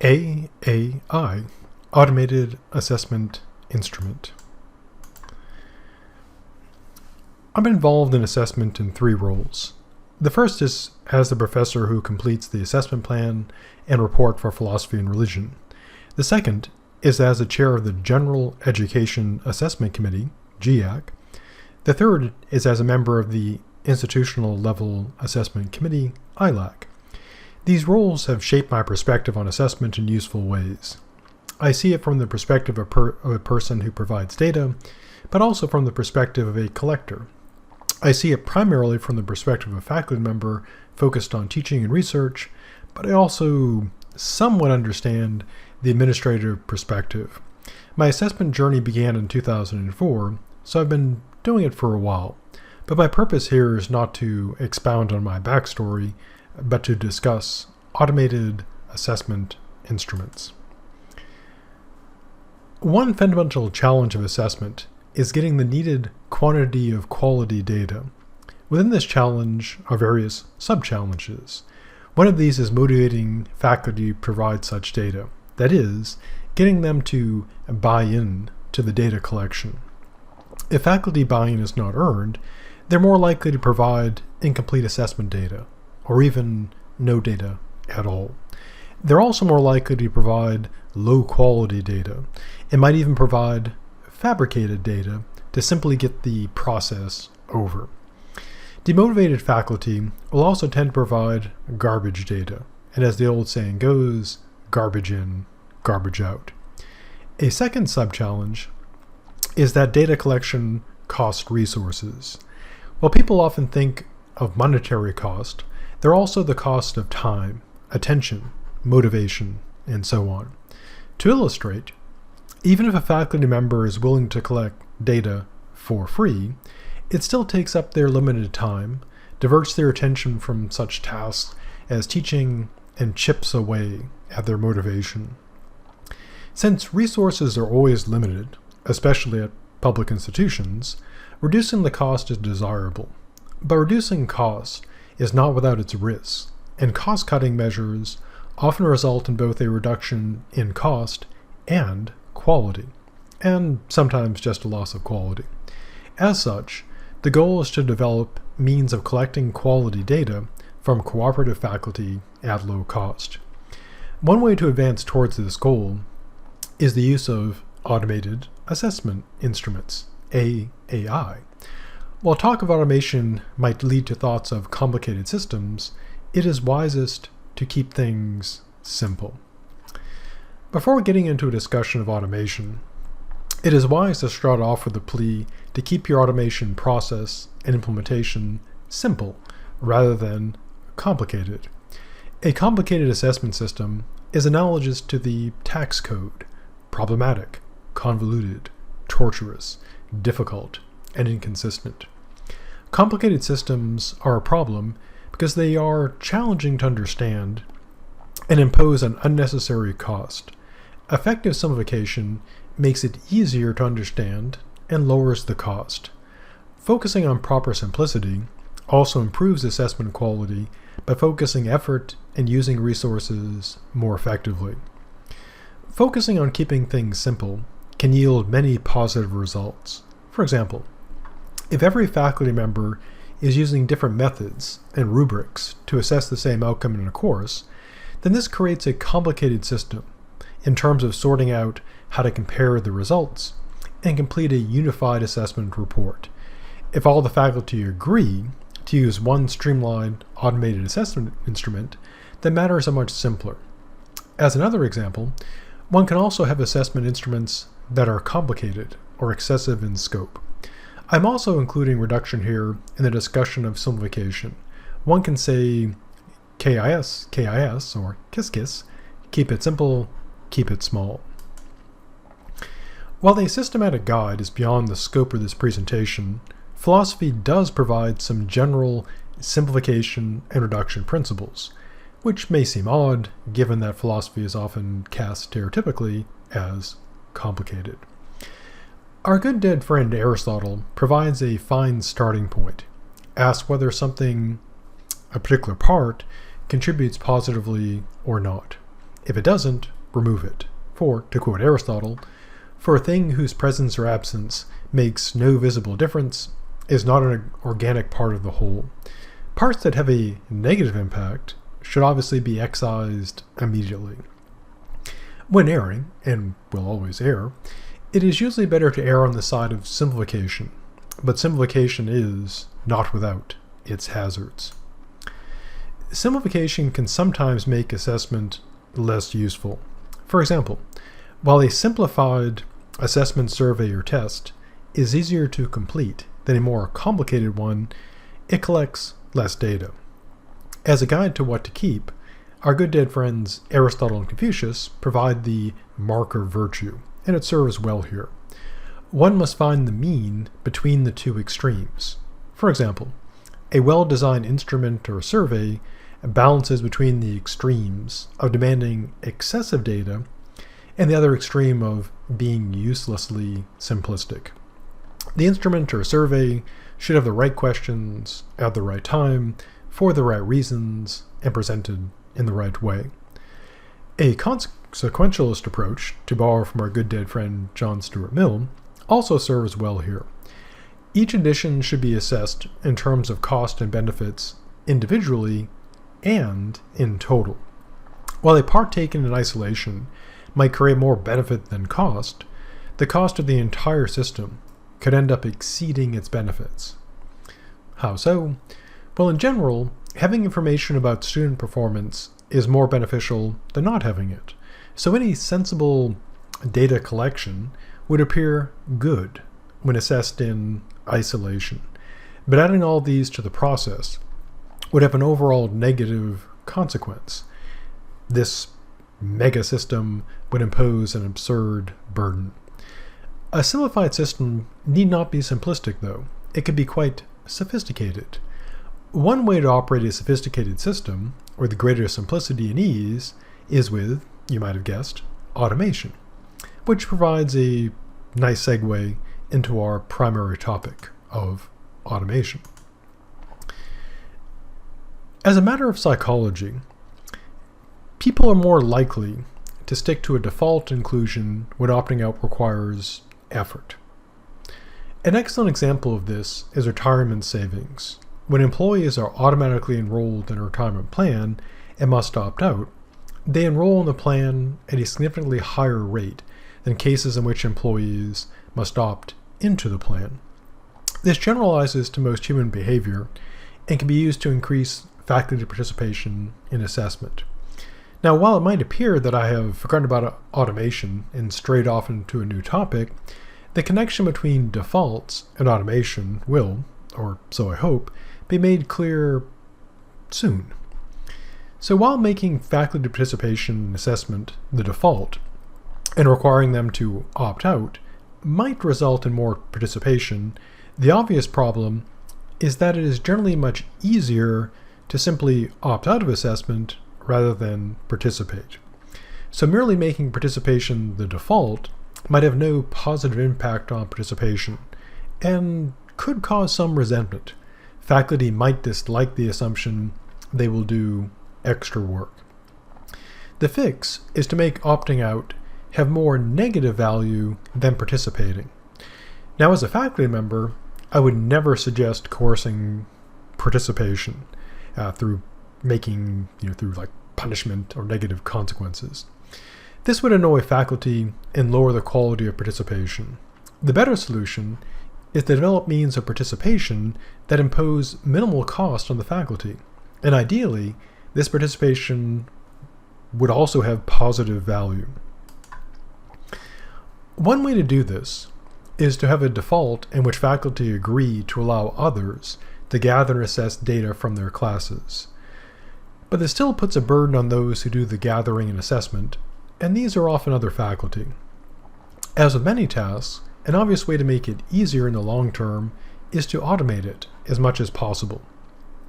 AAI, Automated Assessment Instrument. I'm involved in assessment in 3 roles. The first is as the professor who completes the assessment plan and report for philosophy and religion. The second is as the chair of the General Education Assessment Committee, GEAC. The third is as a member of the Institutional Level Assessment Committee, ILAC. These roles have shaped my perspective on assessment in useful ways. I see it from the perspective of a person who provides data, but also from the perspective of a collector. I see it primarily from the perspective of a faculty member focused on teaching and research, but I also somewhat understand the administrative perspective. My assessment journey began in 2004, so I've been doing it for a while. But my purpose here is not to expound on my backstory, but to discuss automated assessment instruments. One fundamental challenge of assessment is getting the needed quantity of quality data. Within this challenge are various sub-challenges. One of these is motivating faculty to provide such data. That is, getting them to buy in to the data collection. If faculty buy-in is not earned, they're more likely to provide incomplete assessment data, or even no data at all. They're also more likely to provide low-quality data, and might even provide fabricated data to simply get the process over. Demotivated faculty will also tend to provide garbage data, and as the old saying goes, garbage in, garbage out. A second sub-challenge is that data collection costs resources. While people often think of monetary cost, there are also the cost of time, attention, motivation, and so on. To illustrate, even if a faculty member is willing to collect data for free, it still takes up their limited time, diverts their attention from such tasks as teaching, and chips away at their motivation. Since resources are always limited, especially at public institutions, reducing the cost is desirable. But reducing cost is not without its risks, and cost-cutting measures often result in both a reduction in cost and quality, and sometimes just a loss of quality. As such, the goal is to develop means of collecting quality data from cooperative faculty at low cost. One way to advance towards this goal is the use of automated assessment instruments, AAI. While talk of automation might lead to thoughts of complicated systems, it is wisest to keep things simple. Before getting into a discussion of automation, it is wise to start off with a plea to keep your automation process and implementation simple rather than complicated. A complicated assessment system is analogous to the tax code: problematic, convoluted, tortuous, difficult, and inconsistent. Complicated systems are a problem because they are challenging to understand and impose an unnecessary cost. Effective simplification makes it easier to understand and lowers the cost. Focusing on proper simplicity also improves assessment quality by focusing effort and using resources more effectively. Focusing on keeping things simple can yield many positive results. For example, if every faculty member is using different methods and rubrics to assess the same outcome in a course, then this creates a complicated system in terms of sorting out how to compare the results and complete a unified assessment report. If all the faculty agree to use one streamlined automated assessment instrument, then matters are much simpler. As another example, one can also have assessment instruments that are complicated or excessive in scope. I'm also including reduction here in the discussion of simplification. One can say KIS, or KISS, keep it simple, keep it small. While a systematic guide is beyond the scope of this presentation, philosophy does provide some general simplification and reduction principles, which may seem odd given that philosophy is often cast stereotypically as complicated. Our good dead friend Aristotle provides a fine starting point. Asks whether something, a particular part, contributes positively or not. If it doesn't, remove it. For, to quote Aristotle, for a thing whose presence or absence makes no visible difference is not an organic part of the whole. Parts that have a negative impact should obviously be excised immediately. When erring, and will always err, it is usually better to err on the side of simplification, but simplification is not without its hazards. Simplification can sometimes make assessment less useful. For example, while a simplified assessment survey or test is easier to complete than a more complicated one, it collects less data. As a guide to what to keep, our good dead friends Aristotle and Confucius provide the marker virtue, and it serves well here. One must find the mean between the two extremes. For example, a well-designed instrument or survey balances between the extremes of demanding excessive data and the other extreme of being uselessly simplistic. The instrument or survey should have the right questions at the right time, for the right reasons, and presented in the right way. A consequentialist approach, to borrow from our good dead friend John Stuart Mill, also serves well here. Each edition should be assessed in terms of cost and benefits individually and in total. While a part taken in isolation might create more benefit than cost, the cost of the entire system could end up exceeding its benefits. How so? Well, in general, having information about student performance is more beneficial than not having it. So any sensible data collection would appear good when assessed in isolation. But adding all these to the process would have an overall negative consequence. This mega system would impose an absurd burden. A simplified system need not be simplistic, though. It could be quite sophisticated. One way to operate a sophisticated system, with greater simplicity and ease, is with, you might have guessed, automation, which provides a nice segue into our primary topic of automation. As a matter of psychology, people are more likely to stick to a default inclusion when opting out requires effort. An excellent example of this is retirement savings. When employees are automatically enrolled in a retirement plan and must opt out, they enroll in the plan at a significantly higher rate than cases in which employees must opt into the plan. This generalizes to most human behavior and can be used to increase faculty participation in assessment. Now, while it might appear that I have forgotten about automation and strayed off into a new topic, the connection between defaults and automation will, or so I hope, be made clear soon. So while making faculty participation in assessment the default and requiring them to opt out might result in more participation, the obvious problem is that it is generally much easier to simply opt out of assessment rather than participate. So merely making participation the default might have no positive impact on participation and could cause some resentment. Faculty might dislike the assumption they will do extra work. The fix is to make opting out have more negative value than participating. Now, as a faculty member, I would never suggest coercing participation through making, through like punishment or negative consequences. This would annoy faculty and lower the quality of participation. The better solution is to develop means of participation that impose minimal cost on the faculty, and ideally, this participation would also have positive value. One way to do this is to have a default in which faculty agree to allow others to gather and assess data from their classes. But this still puts a burden on those who do the gathering and assessment, and these are often other faculty. As with many tasks, an obvious way to make it easier in the long term is to automate it as much as possible.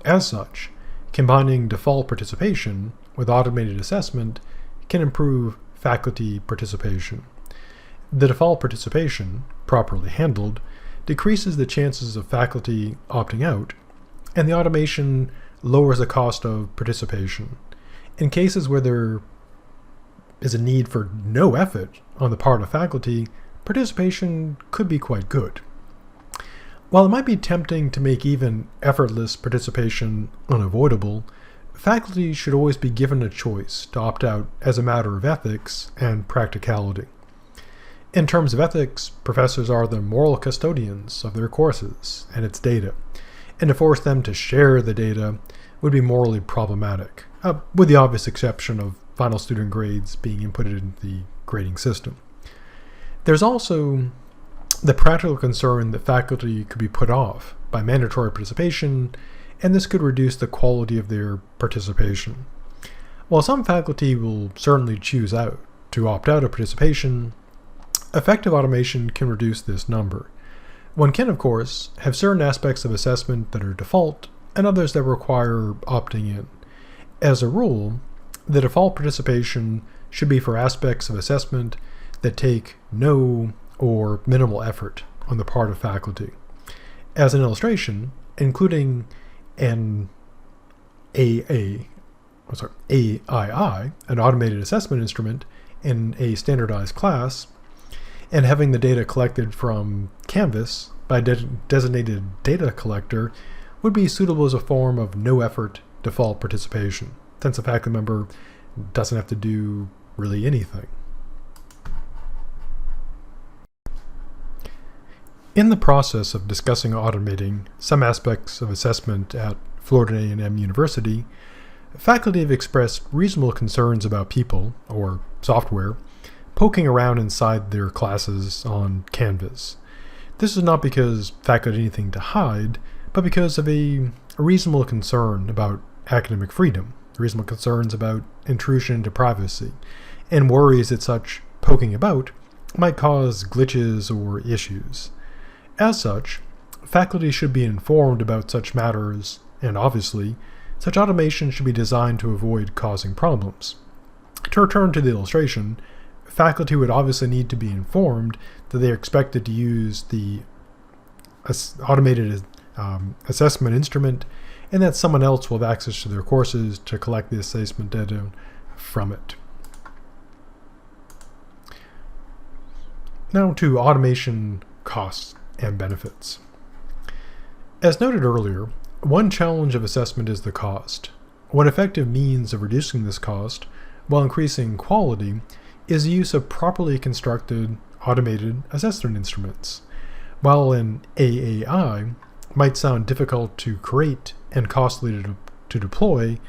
As such, combining default participation with automated assessment can improve faculty participation. The default participation, properly handled, decreases the chances of faculty opting out, and the automation lowers the cost of participation. In cases where there is a need for no effort on the part of faculty, participation could be quite good. While it might be tempting to make even effortless participation unavoidable, faculty should always be given a choice to opt out as a matter of ethics and practicality. In terms of ethics, professors are the moral custodians of their courses and its data, and to force them to share the data would be morally problematic, with the obvious exception of final student grades being inputted into the grading system. There's also the practical concern that faculty could be put off by mandatory participation, and this could reduce the quality of their participation. While some faculty will certainly choose to opt out of participation, effective automation can reduce this number. One can, of course, have certain aspects of assessment that are default and others that require opting in. As a rule, the default participation should be for aspects of assessment that take no or minimal effort on the part of faculty. As an illustration, including an AII, an automated assessment instrument, in a standardized class, and having the data collected from Canvas by a designated data collector would be suitable as a form of no-effort default participation, since a faculty member doesn't have to do really anything. In the process of discussing automating some aspects of assessment at Florida A&M University, faculty have expressed reasonable concerns about people, or software, poking around inside their classes on Canvas. This is not because faculty had anything to hide, but because of a reasonable concern about academic freedom, reasonable concerns about intrusion into privacy, and worries that such poking about might cause glitches or issues. As such, faculty should be informed about such matters, and obviously, such automation should be designed to avoid causing problems. To return to the illustration, faculty would obviously need to be informed that they are expected to use the automated assessment instrument and that someone else will have access to their courses to collect the assessment data from it. Now to automation costs and benefits. As noted earlier, one challenge of assessment is the cost. One effective means of reducing this cost while increasing quality is the use of properly constructed automated assessment instruments. While an AAI might sound difficult to create and costly to deploy,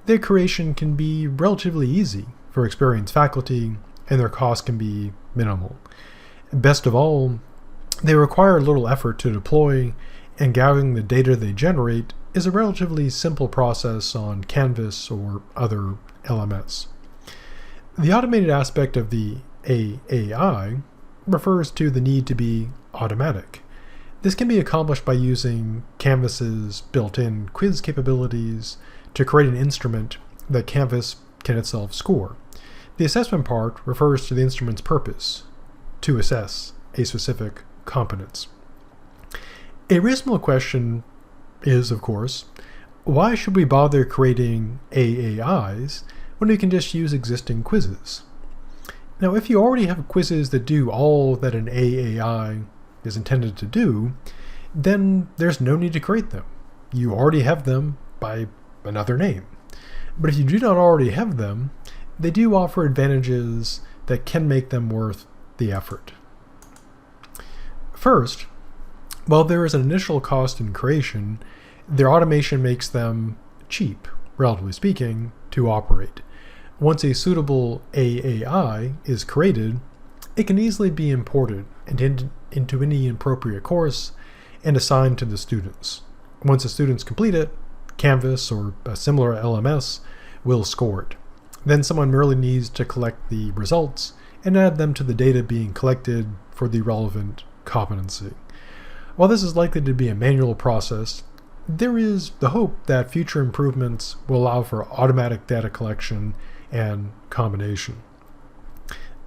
their creation can be relatively easy for experienced faculty, and their cost can be minimal. Best of all, they require little effort to deploy, and gathering the data they generate is a relatively simple process on Canvas or other LMS. The automated aspect of the AAI refers to the need to be automatic. This can be accomplished by using Canvas's built-in quiz capabilities to create an instrument that Canvas can itself score. The assessment part refers to the instrument's purpose, to assess a specific competence. A reasonable question is, of course, why should we bother creating AAIs when we can just use existing quizzes? Now, if you already have quizzes that do all that an AAI is intended to do, then there's no need to create them. You already have them by another name. But if you do not already have them, they do offer advantages that can make them worth the effort. First, while there is an initial cost in creation, their automation makes them cheap, relatively speaking, to operate. Once a suitable AAI is created, it can easily be imported into any appropriate course and assigned to the students. Once the students complete it, Canvas or a similar LMS will score it. Then someone merely needs to collect the results and add them to the data being collected for the relevant competency. While this is likely to be a manual process, there is the hope that future improvements will allow for automatic data collection and combination.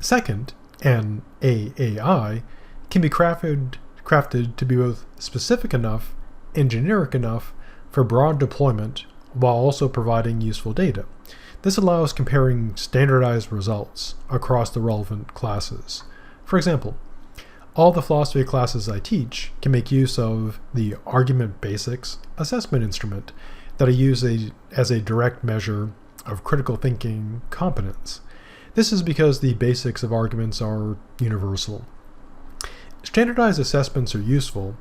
Second, an AAI can be crafted to be both specific enough and generic enough for broad deployment while also providing useful data. This allows comparing standardized results across the relevant classes. For example, all the philosophy classes I teach can make use of the Argument Basics assessment instrument that I use as a direct measure of critical thinking competence. This is because the basics of arguments are universal. Standardized assessments are useful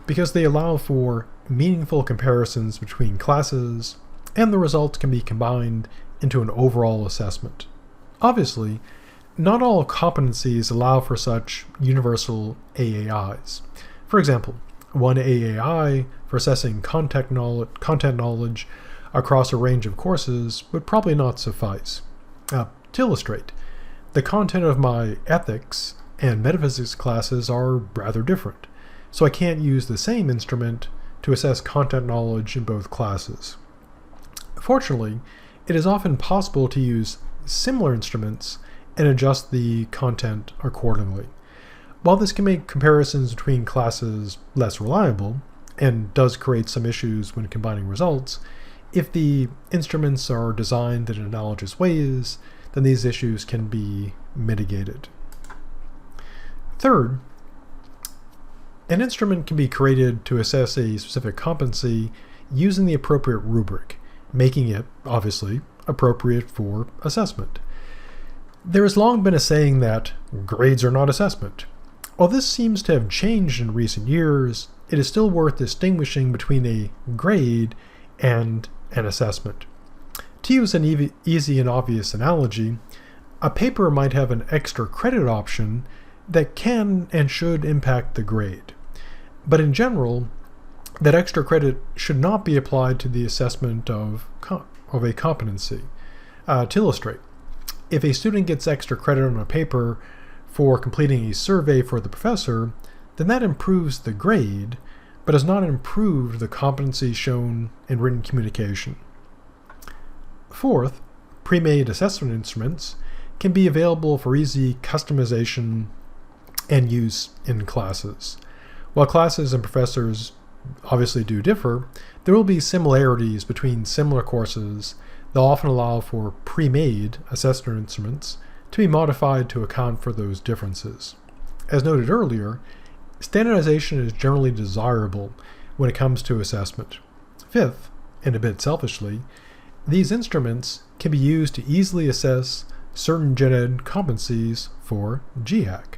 because they allow for meaningful comparisons between classes, and the results can be combined into an overall assessment. Obviously, not all competencies allow for such universal AAIs. For example, one AAI for assessing content knowledge across a range of courses would probably not suffice. To illustrate, the content of my ethics and metaphysics classes are rather different, so I can't use the same instrument to assess content knowledge in both classes. Fortunately, it is often possible to use similar instruments and adjust the content accordingly. While this can make comparisons between classes less reliable, and does create some issues when combining results, if the instruments are designed in analogous ways, then these issues can be mitigated. Third, an instrument can be created to assess a specific competency using the appropriate rubric, making it, obviously, appropriate for assessment. There has long been a saying that grades are not assessment. While this seems to have changed in recent years, it is still worth distinguishing between a grade and an assessment. To use an easy and obvious analogy, a paper might have an extra credit option that can and should impact the grade. But in general, that extra credit should not be applied to the assessment of a competency. To illustrate, if a student gets extra credit on a paper for completing a survey for the professor, then that improves the grade, but has not improved the competency shown in written communication. Fourth, pre-made assessment instruments can be available for easy customization and use in classes. While classes and professors obviously do differ, there will be similarities between similar courses that often allow for pre-made assessment instruments to be modified to account for those differences. As noted earlier, standardization is generally desirable when it comes to assessment. Fifth, and a bit selfishly, these instruments can be used to easily assess certain gen ed competencies for GAC.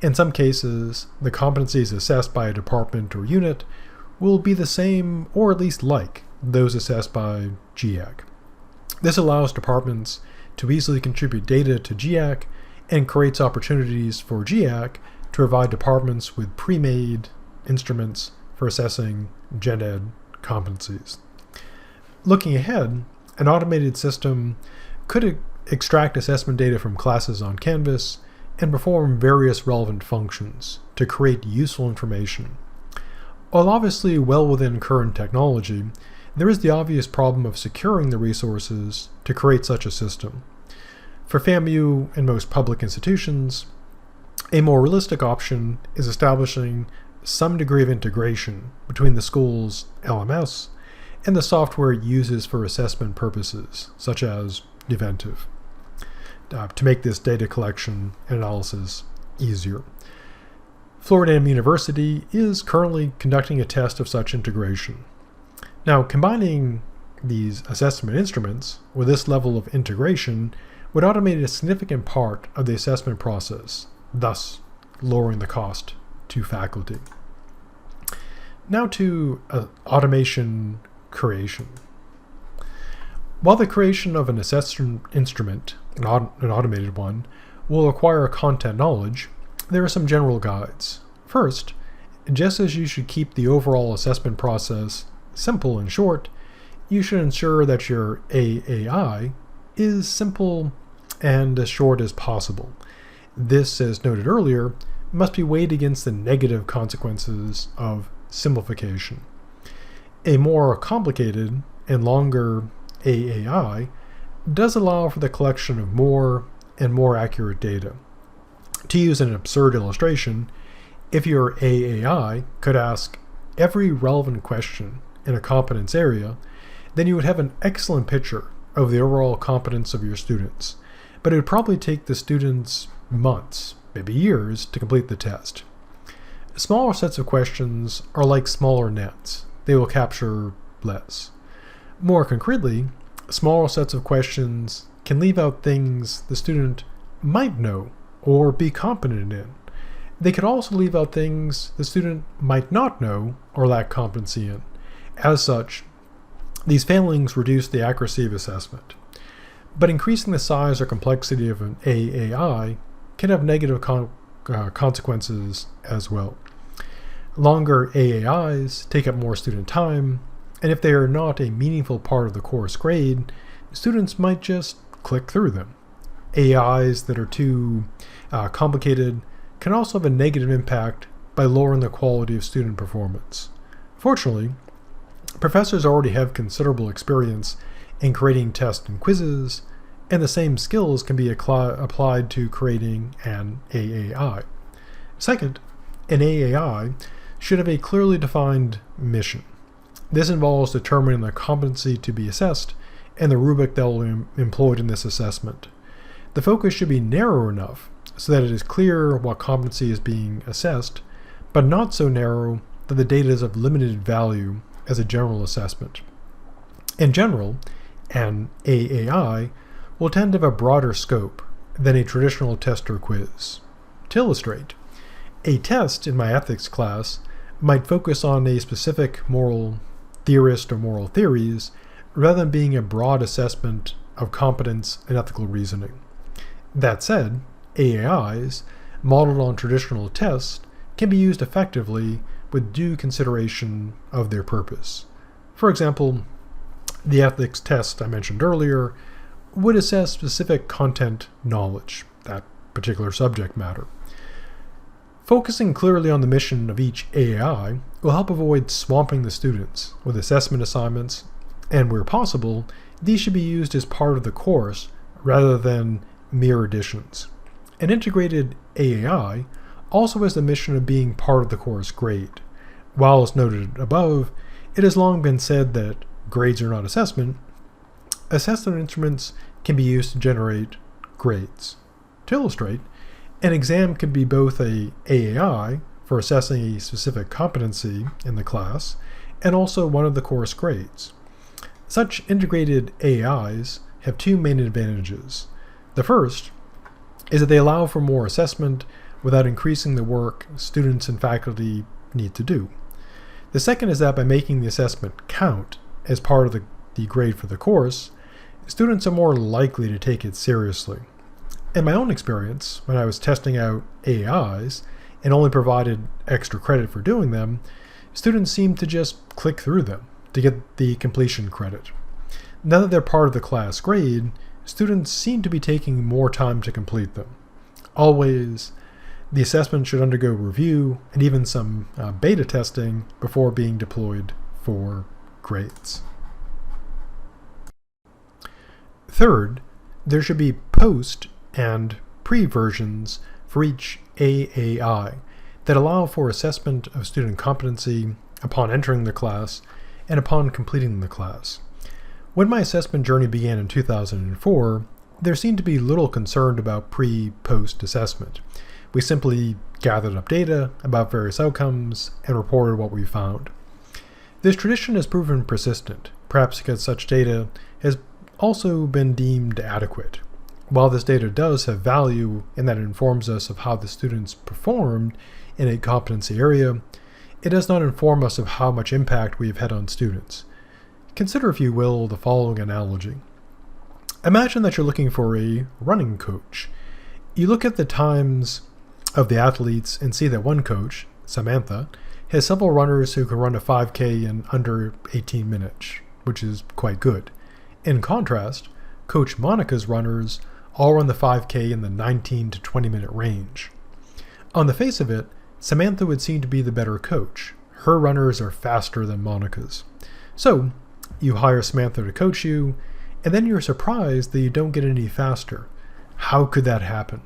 In some cases, the competencies assessed by a department or unit will be the same or at least like those assessed by GAC. This allows departments to easily contribute data to GAC and creates opportunities for GAC to provide departments with pre-made instruments for assessing gen ed competencies. Looking ahead, an automated system could extract assessment data from classes on Canvas and perform various relevant functions to create useful information. While obviously well within current technology, there is the obvious problem of securing the resources to create such a system. For FAMU and most public institutions, a more realistic option is establishing some degree of integration between the school's LMS and the software it uses for assessment purposes, such as Eventive, to make this data collection and analysis easier. Florida A&M University is currently conducting a test of such integration. Now, combining these assessment instruments with this level of integration would automate a significant part of the assessment process, thus lowering the cost to faculty. Now to automation creation. While the creation of an assessment instrument, an automated one, will require content knowledge, there are some general guides. First, just as you should keep the overall assessment process simple and short, you should ensure that your AAI is simple and as short as possible. This, as noted earlier, must be weighed against the negative consequences of simplification. A more complicated and longer AAI does allow for the collection of more and more accurate data. To use an absurd illustration, if your AAI could ask every relevant question in a competence area, then you would have an excellent picture of the overall competence of your students, but it would probably take the students months, maybe years, to complete the test. Smaller sets of questions are like smaller nets. They will capture less. More concretely, smaller sets of questions can leave out things the student might know or be competent in. They could also leave out things the student might not know or lack competency in. As such, these failings reduce the accuracy of assessment. But increasing the size or complexity of an AAI can have negative consequences as well. Longer AAIs take up more student time, and if they are not a meaningful part of the course grade, students might just click through them. AIs that are too complicated can also have a negative impact by lowering the quality of student performance. Fortunately, professors already have considerable experience in creating tests and quizzes, and the same skills can be applied to creating an AAI. Second, an AAI should have a clearly defined mission. This involves determining the competency to be assessed and the rubric that will be employed in this assessment. The focus should be narrow enough so that it is clear what competency is being assessed, but not so narrow that the data is of limited value as a general assessment. In general, an AAI will tend to have a broader scope than a traditional test or quiz. To illustrate, a test in my ethics class might focus on a specific moral theorist or moral theories rather than being a broad assessment of competence and ethical reasoning. That said, AAIs, modeled on traditional tests, can be used effectively with due consideration of their purpose. For example, the ethics test I mentioned earlier would assess specific content knowledge, that particular subject matter. Focusing clearly on the mission of each AAI will help avoid swamping the students with assessment assignments, and where possible, these should be used as part of the course rather than mere additions. An integrated AAI also has the mission of being part of the course grade. While as noted above, it has long been said that grades are not assessment. Assessment instruments can be used to generate grades. To illustrate, an exam could be both a AAI for assessing a specific competency in the class and also one of the course grades. Such integrated AIs have two main advantages. The first is that they allow for more assessment without increasing the work students and faculty need to do. The second is that by making the assessment count as part of the grade for the course, students are more likely to take it seriously. In my own experience, when I was testing out AIs and only provided extra credit for doing them, students seemed to just click through them to get the completion credit. Now that they're part of the class grade, students seem to be taking more time to complete them. Always, the assessment should undergo review and even some beta testing before being deployed for grades. Third, there should be post and pre-versions for each AAI that allow for assessment of student competency upon entering the class and upon completing the class. When my assessment journey began in 2004, there seemed to be little concern about pre-post assessment. We simply gathered up data about various outcomes and reported what we found. This tradition has proven persistent, perhaps because such data has also been deemed adequate. While this data does have value in that it informs us of how the students performed in a competency area, it does not inform us of how much impact we have had on students. Consider, if you will, the following analogy. Imagine that you're looking for a running coach. You look at the times of the athletes and see that one coach, Samantha, has several runners who can run a 5K in under 18 minutes, which is quite good. In contrast, Coach Monica's runners all run the 5K in the 19 to 20 minute range. On the face of it, Samantha would seem to be the better coach. Her runners are faster than Monica's. So, you hire Samantha to coach you, and then you're surprised that you don't get any faster. How could that happen?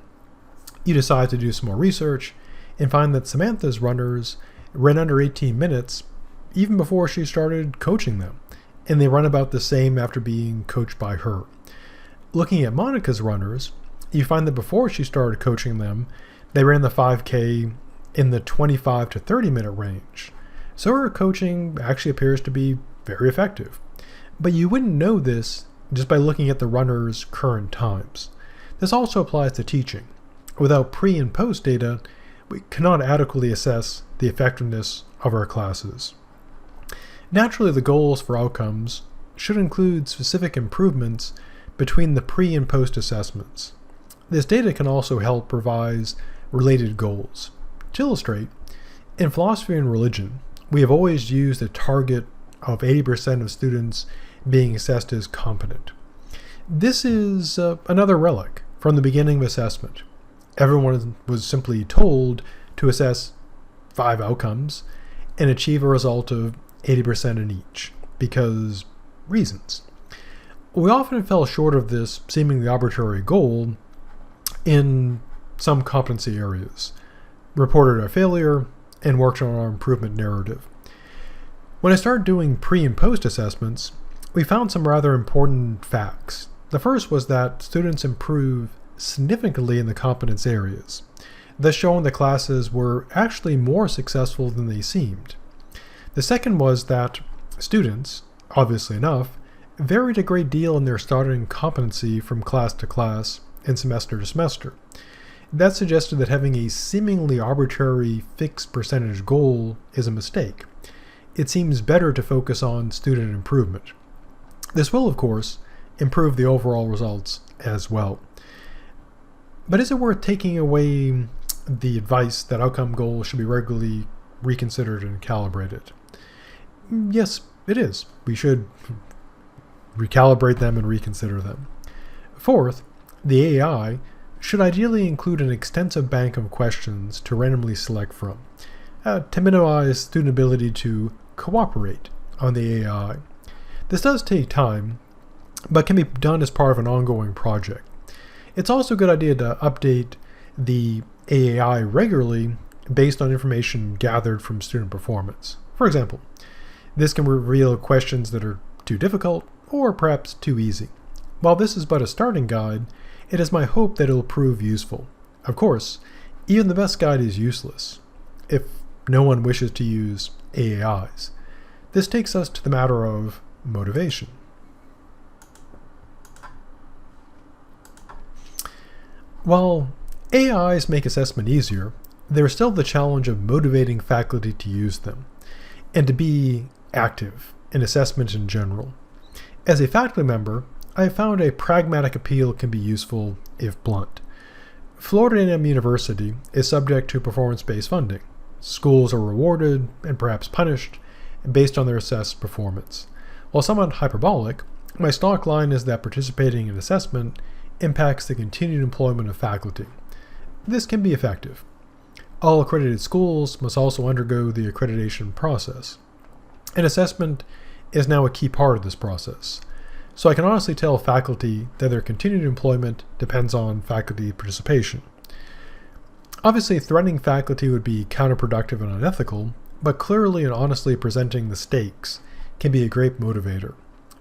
You decide to do some more research and find that Samantha's runners ran under 18 minutes even before she started coaching them. and they run about the same after being coached by her. Looking at Monica's runners, you find that before she started coaching them, they ran the 5K in the 25 to 30 minute range. So her coaching actually appears to be very effective. But you wouldn't know this just by looking at the runner's current times. This also applies to teaching. Without pre and post data, we cannot adequately assess the effectiveness of our classes. Naturally, the goals for outcomes should include specific improvements between the pre and post assessments. This data can also help revise related goals. To illustrate, in philosophy and religion, we have always used a target of 80% of students being assessed as competent. This is another relic from the beginning of assessment. Everyone was simply told to assess 5 outcomes and achieve a result of 80% in each, because reasons. We often fell short of this seemingly arbitrary goal in some competency areas, reported our failure, and worked on our improvement narrative. When I started doing pre and post assessments, we found some rather important facts. The first was that students improve significantly in the competence areas, thus showing that classes were actually more successful than they seemed. The second was that students, obviously enough, varied a great deal in their starting competency from class to class and semester to semester. That suggested that having a seemingly arbitrary fixed percentage goal is a mistake. It seems better to focus on student improvement. This will, of course, improve the overall results as well. But is it worth taking away the advice that outcome goals should be regularly reconsidered and calibrated? Yes, it is. We should recalibrate them and reconsider them. Fourth, the AI should ideally include an extensive bank of questions to randomly select from, to minimize student ability to cooperate on the AI. This does take time, but can be done as part of an ongoing project. It's also a good idea to update the AI regularly based on information gathered from student performance. For example, this can reveal questions that are too difficult or perhaps too easy. While this is but a starting guide, it is my hope that it will prove useful. Of course, even the best guide is useless if no one wishes to use AIs. This takes us to the matter of motivation. While AIs make assessment easier, there is still the challenge of motivating faculty to use them and to be active in assessment in general. As a faculty member, I have found a pragmatic appeal can be useful if blunt. Florida A&M University is subject to performance-based funding. Schools are rewarded and perhaps punished based on their assessed performance. While somewhat hyperbolic, my stock line is that participating in assessment impacts the continued employment of faculty. This can be effective. All accredited schools must also undergo the accreditation process. And assessment is now a key part of this process. So I can honestly tell faculty that their continued employment depends on faculty participation. Obviously, threatening faculty would be counterproductive and unethical, but clearly and honestly presenting the stakes can be a great motivator.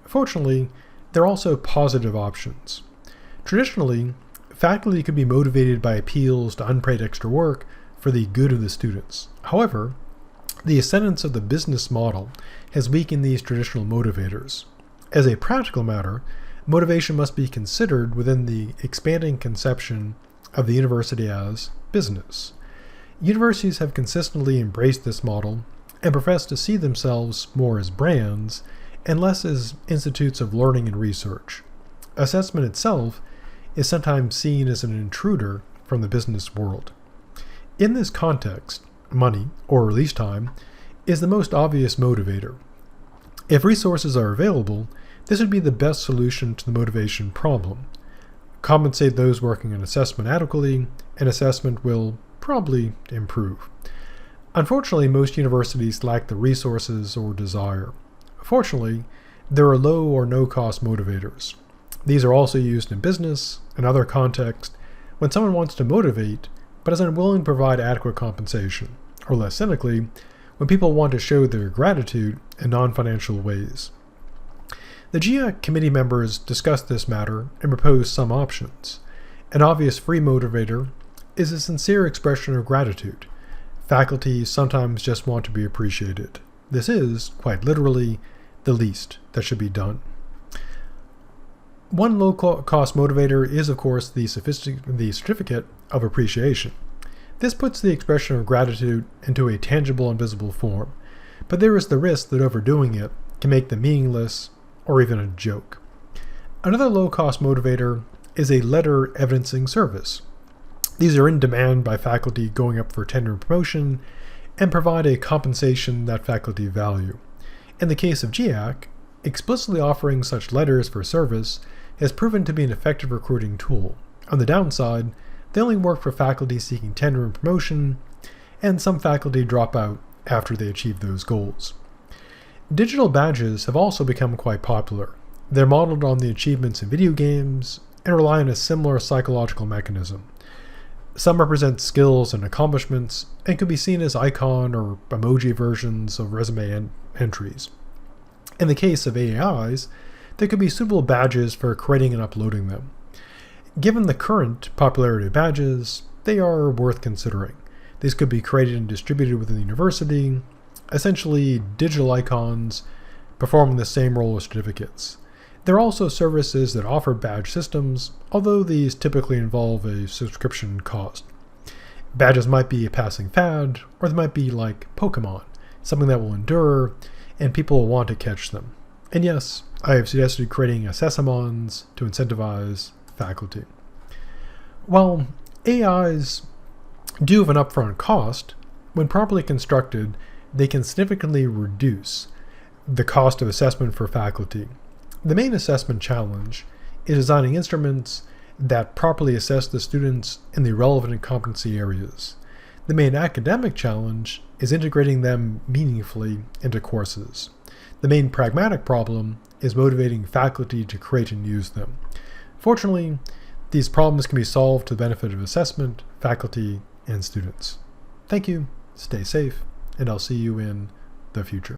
Fortunately, there are also positive options. Traditionally, faculty could be motivated by appeals to unpaid extra work for the good of the students. However, the ascendance of the business model has weakened these traditional motivators. As a practical matter, motivation must be considered within the expanding conception of the university as business. Universities have consistently embraced this model and profess to see themselves more as brands and less as institutes of learning and research. Assessment itself is sometimes seen as an intruder from the business world. In this context, money, or release time, is the most obvious motivator. If resources are available, this would be the best solution to the motivation problem. Compensate those working on assessment adequately, and assessment will probably improve. Unfortunately, most universities lack the resources or desire. Fortunately, there are low or no-cost motivators. These are also used in business and other contexts when someone wants to motivate but is unwilling to provide adequate compensation, or less cynically, when people want to show their gratitude in non-financial ways. The GIAC committee members discussed this matter and proposed some options. An obvious free motivator is a sincere expression of gratitude. Faculty sometimes just want to be appreciated. This is, quite literally, the least that should be done. One low-cost motivator is, of course, the certificate of appreciation. This puts the expression of gratitude into a tangible and visible form, but there is the risk that overdoing it can make them meaningless or even a joke. Another low-cost motivator is a letter evidencing service. These are in demand by faculty going up for tenure and promotion and provide a compensation that faculty value. In the case of GIAC, explicitly offering such letters for service has proven to be an effective recruiting tool. On the downside, they only work for faculty seeking tenure and promotion, and some faculty drop out after they achieve those goals. Digital badges have also become quite popular. They're modeled on the achievements in video games and rely on a similar psychological mechanism. Some represent skills and accomplishments and could be seen as icon or emoji versions of resume entries. In the case of AIs, there could be suitable badges for creating and uploading them. Given the current popularity of badges, they are worth considering. These could be created and distributed within the university, essentially digital icons performing the same role as certificates. There are also services that offer badge systems, although these typically involve a subscription cost. Badges might be a passing fad, or they might be like Pokemon, something that will endure, and people will want to catch them. And yes, I have suggested creating assessments to incentivize faculty. While AIs do have an upfront cost, when properly constructed, they can significantly reduce the cost of assessment for faculty. The main assessment challenge is designing instruments that properly assess the students in the relevant and competency areas. The main academic challenge is integrating them meaningfully into courses. The main pragmatic problem is motivating faculty to create and use them. Fortunately, these problems can be solved to the benefit of assessment, faculty, and students. Thank you, stay safe, and I'll see you in the future.